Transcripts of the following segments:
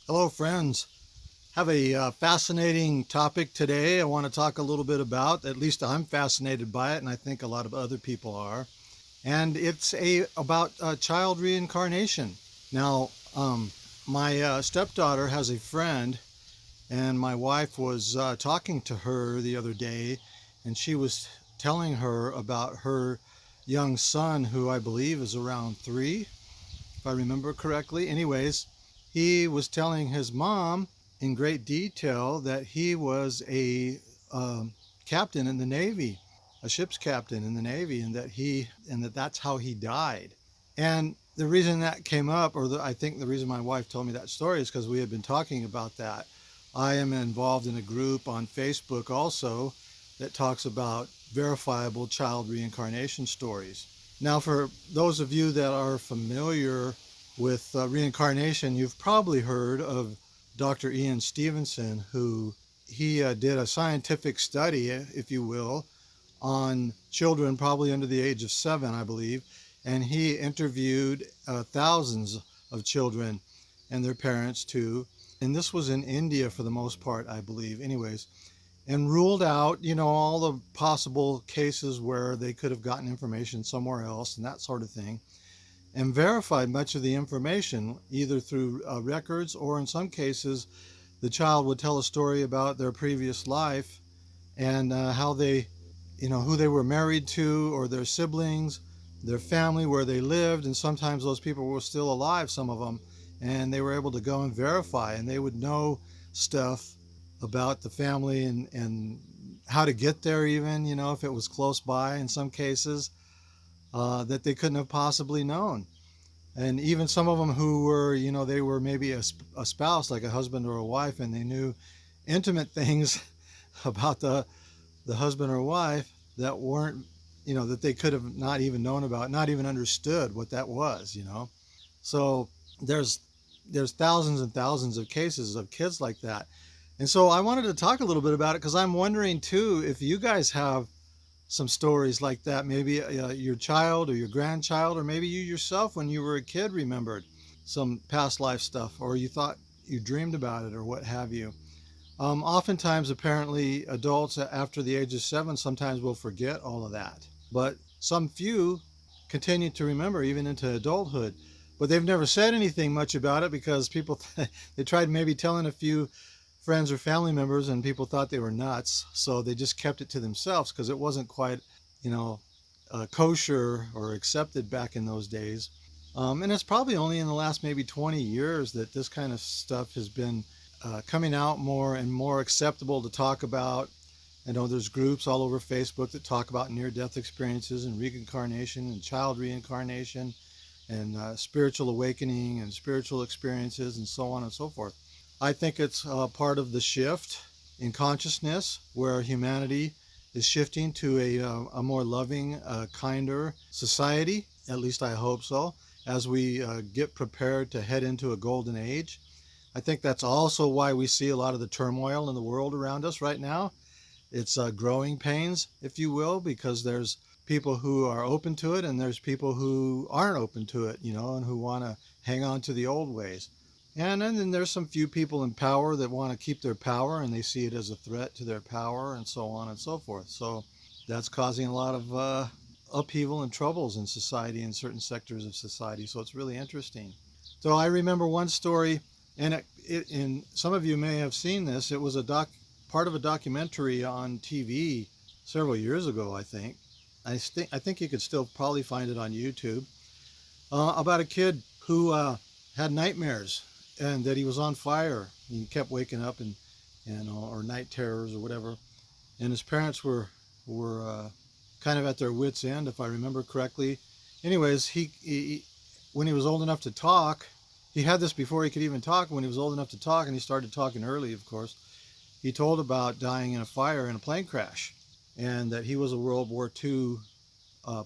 Hello, friends. Have a fascinating topic today. I want to talk a little bit about. At least I'm fascinated by it, and I think a lot of other people are. And it's about child reincarnation. Now, my stepdaughter has a friend, and my wife was talking to her the other day, and she was telling her about her young son, who I believe is around 3, if I remember correctly. Anyways, he was telling his mom in great detail that he was a captain in the Navy, a ship's captain in the Navy, and that's how he died. And the reason that came up, I think the reason my wife told me that story is because we had been talking about that. I am involved in a group on Facebook also that talks about verifiable child reincarnation stories. Now, for those of you that are familiar with reincarnation, you've probably heard of Dr. Ian Stevenson, who he did a scientific study, if you will, on children probably under the age of 7, I believe, and he interviewed thousands of children and their parents too. And this was in India for the most part, I believe. Anyways, and ruled out, all the possible cases where they could have gotten information somewhere else and that sort of thing, and verified much of the information either through records, or in some cases the child would tell a story about their previous life and how they, who they were married to, or their siblings, their family, where they lived, and sometimes those people were still alive, some of them, and they were able to go and verify, and they would know stuff about the family and how to get there, even, if it was close by in some cases, that they couldn't have possibly known. And even some of them who were, they were maybe a spouse, like a husband or a wife, and they knew intimate things about the husband or wife that weren't, that they could have not even known about, not even understood what that was. So there's thousands and thousands of cases of kids like that. And so I wanted to talk a little bit about it because I'm wondering too if you guys have some stories like that. Maybe your child or your grandchild, or maybe you yourself when you were a kid remembered some past life stuff, or you thought you dreamed about it, or what have you. Oftentimes, apparently, adults after the age of 7 sometimes will forget all of that. But some few continue to remember even into adulthood. But they've never said anything much about it because people, they tried maybe telling a few friends or family members, and people thought they were nuts. So they just kept it to themselves because it wasn't quite, you know, kosher or accepted back in those days. And it's probably only in the last maybe 20 years that this kind of stuff has been coming out more and more acceptable to talk about. I know there's groups all over Facebook that talk about near-death experiences and reincarnation and child reincarnation and spiritual awakening and spiritual experiences and so on and so forth. I think it's part of the shift in consciousness where humanity is shifting to a more loving, kinder society. At least I hope so, as we get prepared to head into a golden age. I think that's also why we see a lot of the turmoil in the world around us right now. It's growing pains, if you will, because there's people who are open to it and there's people who aren't open to it, and who want to hang on to the old ways. And then there's some few people in power that want to keep their power and they see it as a threat to their power and so on and so forth. So that's causing a lot of upheaval and troubles in society, in certain sectors of society. So it's really interesting. So I remember one story, and and some of you may have seen this. It was part of a documentary on TV several years ago, I think. I think you could still probably find it on YouTube, about a kid who had nightmares and that he was on fire. He kept waking up or night terrors or whatever. And his parents were kind of at their wits' end, if I remember correctly. Anyways, he when he was old enough to talk, he had this before he could even talk. When he was old enough to talk, and he started talking early, of course, he told about dying in a fire in a plane crash, and that he was a World War II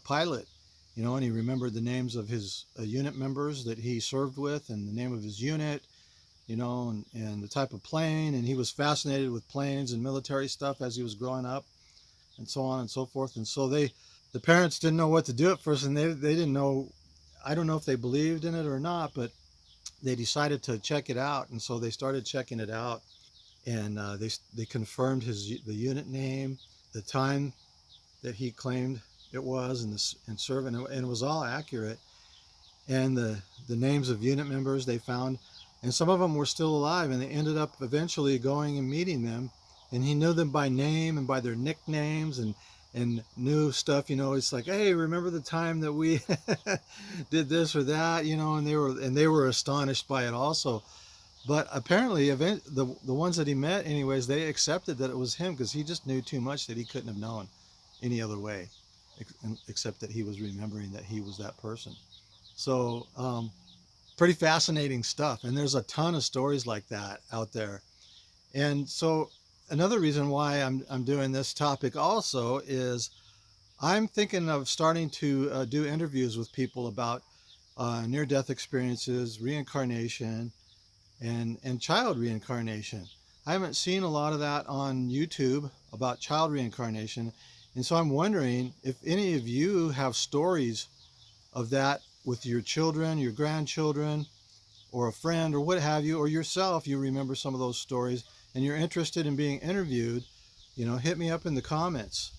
pilot, and he remembered the names of his unit members that he served with, and the name of his unit, and the type of plane, and he was fascinated with planes and military stuff as he was growing up, and so on and so forth. And so the parents didn't know what to do at first, and they didn't know. I don't know if they believed in it or not, but they decided to check it out, and so they started checking it out, and they confirmed the unit name, the time that he claimed it was, and serving, and it was all accurate. And the names of unit members they found, and some of them were still alive, and they ended up eventually going and meeting them, and he knew them by name and by their nicknames, and knew stuff. It's like, hey, remember the time that we did this or that, and they were astonished by it also. But apparently, the ones that he met, anyways, they accepted that it was him, because he just knew too much that he couldn't have known any other way, except that he was remembering that he was that person. So, pretty fascinating stuff. And there's a ton of stories like that out there. And so, another reason why I'm doing this topic also is I'm thinking of starting to do interviews with people about near-death experiences, reincarnation, and child reincarnation. I haven't seen a lot of that on YouTube about child reincarnation. And so I'm wondering if any of you have stories of that with your children, your grandchildren, or a friend, or what have you, or yourself. You remember some of those stories and you're interested in being interviewed, hit me up in the comments.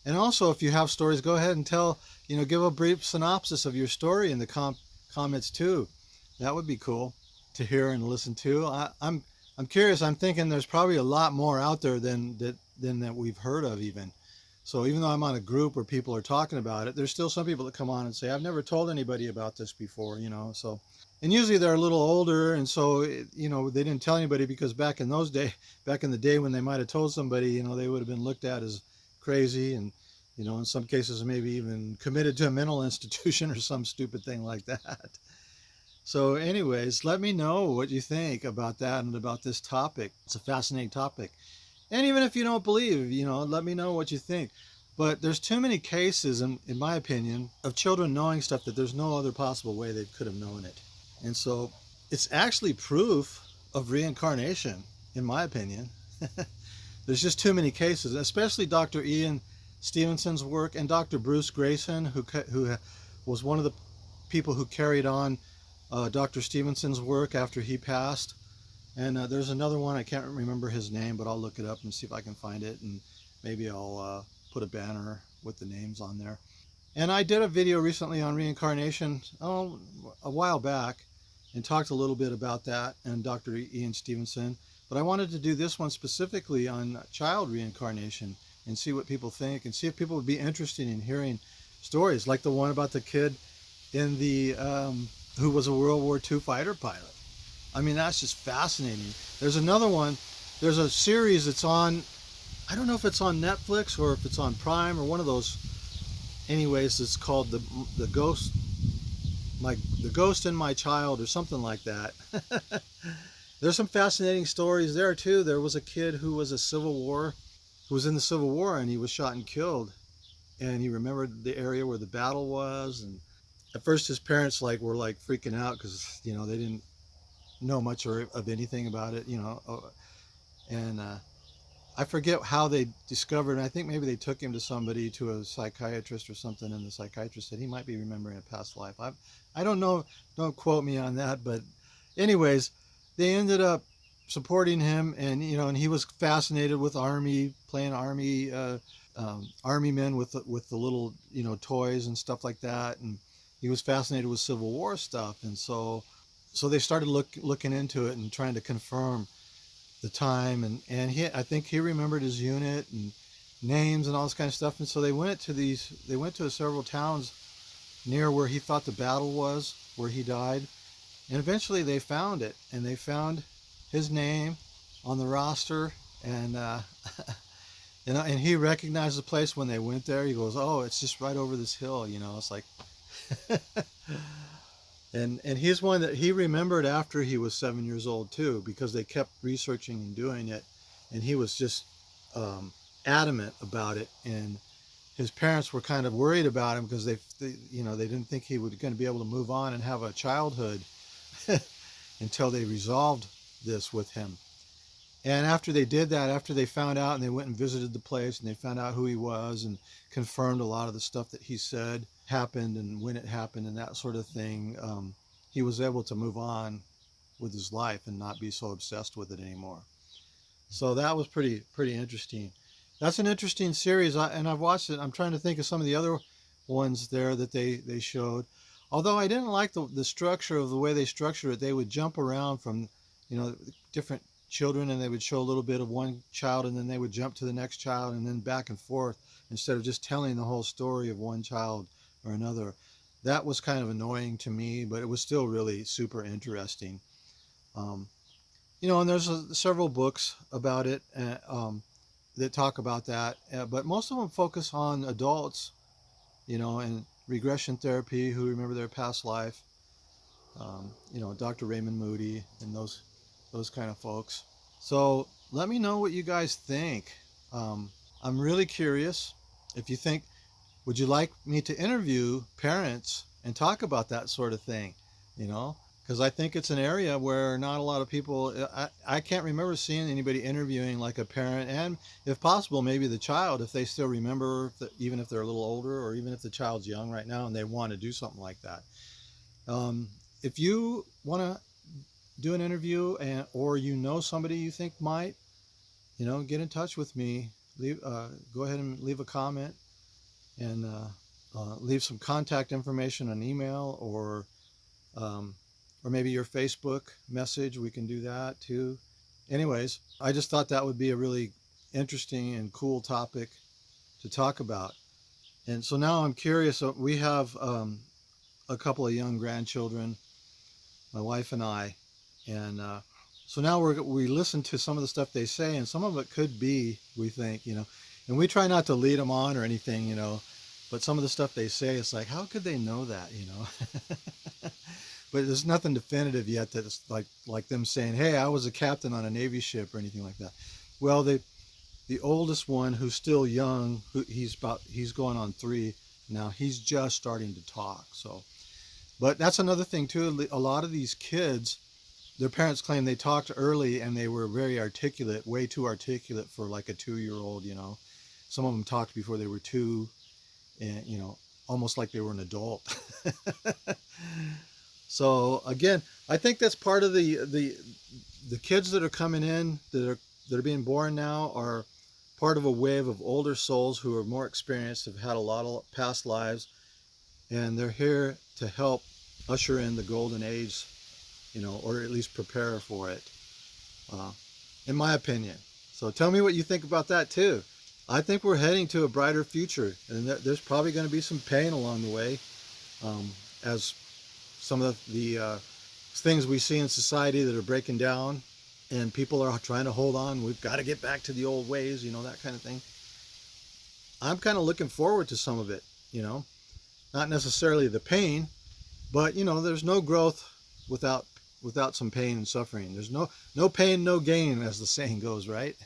And also, if you have stories, go ahead and give a brief synopsis of your story in the comments too. That would be cool to hear and listen to. I'm curious. I'm thinking there's probably a lot more out there than that we've heard of even. So even though I'm on a group where people are talking about it, there's still some people that come on and say, I've never told anybody about this before, so. And usually they're a little older, and so, they didn't tell anybody, because back in the day when they might have told somebody, they would have been looked at as crazy, and, in some cases maybe even committed to a mental institution or some stupid thing like that. So anyways, let me know what you think about that and about this topic. It's a fascinating topic. And even if you don't believe, let me know what you think. But there's too many cases, in my opinion, of children knowing stuff that there's no other possible way they could have known it. And so it's actually proof of reincarnation, in my opinion. There's just too many cases, especially Dr. Ian Stevenson's work and Dr. Bruce Grayson, who was one of the people who carried on Dr. Stevenson's work after he passed. And there's another one, I can't remember his name, but I'll look it up and see if I can find it, and maybe I'll put a banner with the names on there. And I did a video recently on reincarnation, a while back, and talked a little bit about that and Dr. Ian Stevenson. But I wanted to do this one specifically on child reincarnation and see what people think, and see if people would be interested in hearing stories like the one about the kid in who was a World War II fighter pilot. I mean, that's just fascinating. There's another one. There's a series that's on, I don't know if it's on Netflix or if it's on Prime or one of those. Anyways, it's called the Ghost in My Child or something like that. There's some fascinating stories there too. There was a kid who was in the Civil War, and he was shot and killed, and he remembered the area where the battle was. And at first his parents were freaking out, because they didn't know much of anything about it, and I forget how they discovered, and I think maybe they took him to a psychiatrist or something, and the psychiatrist said he might be remembering a past life. I don't know, don't quote me on that, but anyways, they ended up supporting him, and and he was fascinated with playing army men with the little toys and stuff like that, and he was fascinated with Civil War stuff, and so they started looking into it and trying to confirm the time, and I think he remembered his unit and names and all this kind of stuff. And so they went to several towns near where he thought the battle was, where he died, and eventually they found it, and they found his name on the roster, and and he recognized the place when they went there. He goes, "Oh, it's just right over this hill," it's like And he's one that he remembered after he was 7 years old too, because they kept researching and doing it, and he was just adamant about it. And his parents were kind of worried about him, because they didn't think he was going to be able to move on and have a childhood until they resolved this with him. And after they did that, after they found out and they went and visited the place and they found out who he was and confirmed a lot of the stuff that he said happened and when it happened and that sort of thing, he was able to move on with his life and not be so obsessed with it anymore. So that was pretty interesting. That's an interesting series, and I've watched it. I'm trying to think of some of the other ones there that they showed. Although I didn't like the structure of the way they structured it. They would jump around from, different children, and they would show a little bit of one child, and then they would jump to the next child, and then back and forth instead of just telling the whole story of one child or another. That was kind of annoying to me, but it was still really super interesting. Um, and there's several books about it that talk about that, but most of them focus on adults, and regression therapy who remember their past life. Dr. Raymond Moody and those kind of folks. So let me know what you guys think. I'm really curious if you think, would you like me to interview parents and talk about that sort of thing? Because I think it's an area where not a lot of people, I can't remember seeing anybody interviewing like a parent, and if possible, maybe the child, if they still remember, even if they're a little older, or even if the child's young right now and they want to do something like that. If you want to do an interview, or somebody you think might, get in touch with me. Go ahead and leave a comment, and leave some contact information, an email, or maybe your Facebook message. We can do that too. Anyways, I just thought that would be a really interesting and cool topic to talk about. And so now I'm curious. We have a couple of young grandchildren, my wife and I, and so now we listen to some of the stuff they say, and some of it could be, we think, and we try not to lead them on or anything, but some of the stuff they say, it's like, how could they know that, But there's nothing definitive yet that it's like them saying, hey, I was a captain on a Navy ship or anything like that. Well, the oldest one, who's still young, he's going on 3 now, he's just starting to talk. So, but that's another thing too. A lot of these kids, their parents claim they talked early and they were very articulate, way too articulate for like a 2-year-old. Some of them talked before they were 2, and almost like they were an adult. So again, I think that's part of the kids that are coming in, that are being born now, are part of a wave of older souls who are more experienced, have had a lot of past lives, and they're here to help usher in the golden age, or at least prepare for it, in my opinion. So tell me what you think about that too. I think we're heading to a brighter future, and there's probably going to be some pain along the way, as some of the things we see in society that are breaking down, and people are trying to hold on. We've got to get back to the old ways, that kind of thing. I'm kind of looking forward to some of it, not necessarily the pain, but there's no growth without some pain and suffering. There's no pain, no gain, as the saying goes, right?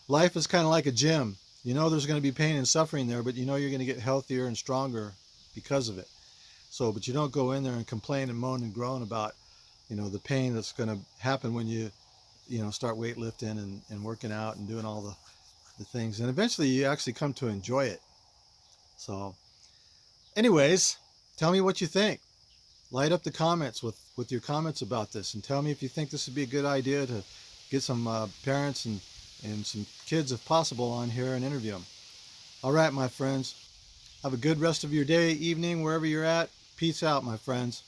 Life is kind of like a gym. There's going to be pain and suffering there, but you're going to get healthier and stronger because of it. So, but you don't go in there and complain and moan and groan about, the pain that's going to happen when you start weightlifting and working out and doing all the things. And eventually you actually come to enjoy it. So anyways, tell me what you think. Light up the comments with your comments about this, and tell me if you think this would be a good idea to get some parents and some kids, if possible, on here and interview them. All right, my friends. Have a good rest of your day, evening, wherever you're at. Peace out, my friends.